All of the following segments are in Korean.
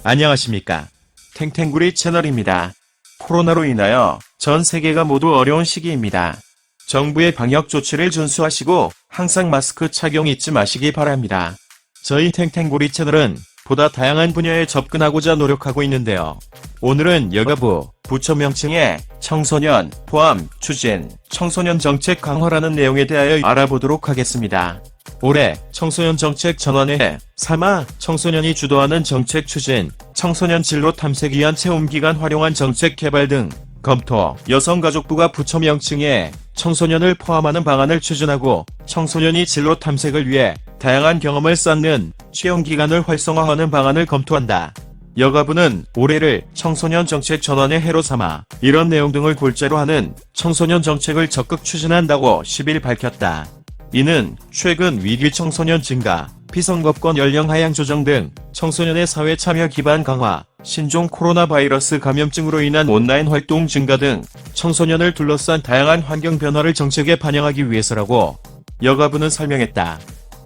안녕하십니까. 탱탱구리 채널입니다. 코로나로 인하여 전 세계가 모두 어려운 시기입니다. 정부의 방역 조치를 준수하시고 항상 마스크 착용 잊지 마시기 바랍니다. 저희 탱탱구리 채널은 보다 다양한 분야에 접근하고자 노력하고 있는데요. 오늘은 여가부, 부처 명칭의 청소년, 포함, 추진, 청소년 정책 강화라는 내용에 대하여 알아보도록 하겠습니다. 올해 청소년 정책 전환에 삼아 청소년이 주도하는 정책 추진, 청소년 진로 탐색 위한 체험기간 활용한 정책 개발 등 검토, 여성가족부가 부처 명칭의 청소년을 포함하는 방안을 추진하고 청소년이 진로 탐색을 위해 다양한 경험을 쌓는 체험기간을 활성화하는 방안을 검토한다. 여가부는 올해를 청소년 정책 전환의 해로 삼아 이런 내용 등을 골자로 하는 청소년 정책을 적극 추진한다고 10일 밝혔다. 이는 최근 위기 청소년 증가, 피선거권 연령 하향 조정 등 청소년의 사회 참여 기반 강화, 신종 코로나 바이러스 감염증으로 인한 온라인 활동 증가 등 청소년을 둘러싼 다양한 환경 변화를 정책에 반영하기 위해서라고 여가부는 설명했다.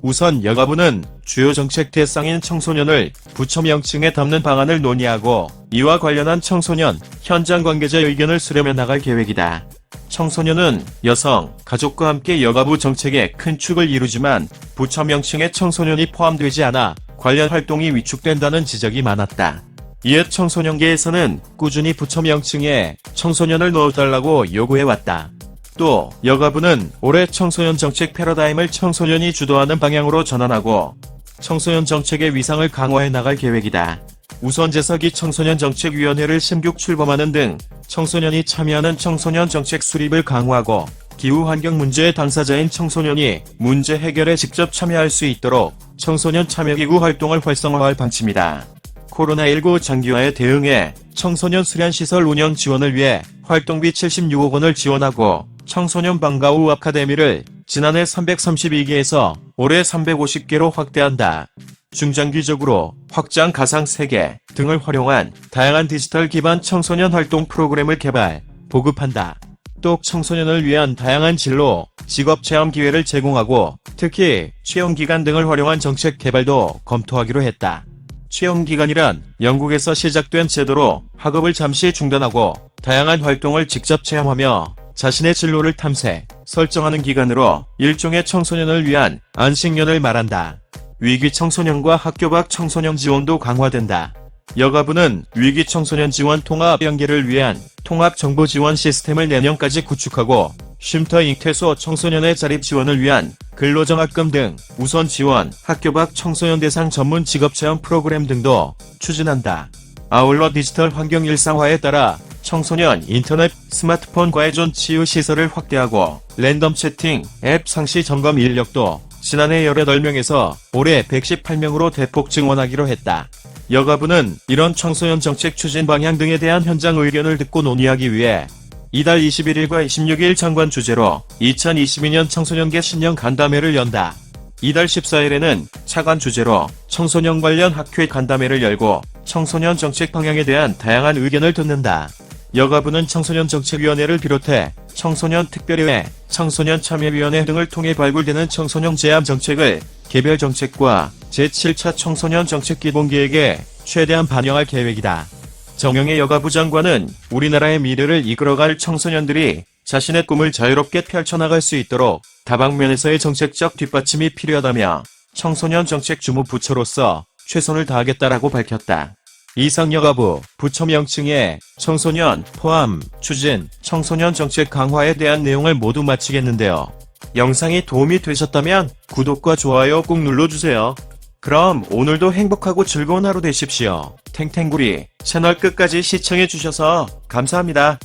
우선 여가부는 주요 정책 대상인 청소년을 부처 명칭에 담는 방안을 논의하고 이와 관련한 청소년, 현장 관계자 의견을 수렴해 나갈 계획이다. 청소년은 여성, 가족과 함께 여가부 정책의 큰 축을 이루지만 부처 명칭에 청소년이 포함되지 않아 관련 활동이 위축된다는 지적이 많았다. 이에 청소년계에서는 꾸준히 부처 명칭에 청소년을 넣어달라고 요구해왔다. 또 여가부는 올해 청소년 정책 패러다임을 청소년이 주도하는 방향으로 전환하고 청소년 정책의 위상을 강화해 나갈 계획이다. 우선 재석이 청소년정책위원회를 신규 출범하는 등 청소년이 참여하는 청소년 정책 수립을 강화하고 기후환경 문제의 당사자인 청소년이 문제 해결에 직접 참여할 수 있도록 청소년 참여기구 활동을 활성화할 방침이다. 코로나19 장기화에 대응해 청소년 수련시설 운영 지원을 위해 활동비 76억 원을 지원하고 청소년 방과후 아카데미를 지난해 332개에서 올해 350개로 확대한다. 중장기적으로 확장 가상 세계 등을 활용한 다양한 디지털 기반 청소년 활동 프로그램을 개발, 보급한다. 또 청소년을 위한 다양한 진로, 직업 체험 기회를 제공하고 특히 체험기간 등을 활용한 정책 개발도 검토하기로 했다. 체험기간이란 영국에서 시작된 제도로 학업을 잠시 중단하고 다양한 활동을 직접 체험하며 자신의 진로를 탐색, 설정하는 기간으로 일종의 청소년을 위한 안식년을 말한다. 위기 청소년과 학교 밖 청소년 지원도 강화된다. 여가부는 위기 청소년 지원 통합 연계를 위한 통합 정보 지원 시스템을 내년까지 구축하고 쉼터 잉태소 청소년의 자립 지원을 위한 근로정학금 등 우선 지원, 학교 밖 청소년 대상 전문 직업체험 프로그램 등도 추진한다. 아울러 디지털 환경 일상화에 따라 청소년 인터넷, 스마트폰 과외존 치유 시설을 확대하고 랜덤 채팅, 앱 상시 점검 인력도 지난해 18명에서 올해 118명으로 대폭 증원하기로 했다. 여가부는 이런 청소년 정책 추진 방향 등에 대한 현장 의견을 듣고 논의하기 위해 이달 21일과 26일 장관 주재로 2022년 청소년계 신년 간담회를 연다. 이달 14일에는 차관 주재로 청소년 관련 학회 간담회를 열고 청소년 정책 방향에 대한 다양한 의견을 듣는다. 여가부는 청소년정책위원회를 비롯해 청소년 특별위회, 청소년 참여위원회 등을 통해 발굴되는 청소년 제한 정책을 개별 정책과 제7차 청소년 정책 기본계획에 최대한 반영할 계획이다. 정영애 여가부 장관은 우리나라의 미래를 이끌어갈 청소년들이 자신의 꿈을 자유롭게 펼쳐나갈 수 있도록 다방면에서의 정책적 뒷받침이 필요하다며 청소년 정책 주무 부처로서 최선을 다하겠다라고 밝혔다. 이상 여가부, 부처 명칭의 청소년, 포함, 추진, 청소년 정책 강화에 대한 내용을 모두 마치겠는데요. 영상이 도움이 되셨다면 구독과 좋아요 꼭 눌러주세요. 그럼 오늘도 행복하고 즐거운 하루 되십시오. 탱탱구리 채널 끝까지 시청해주셔서 감사합니다.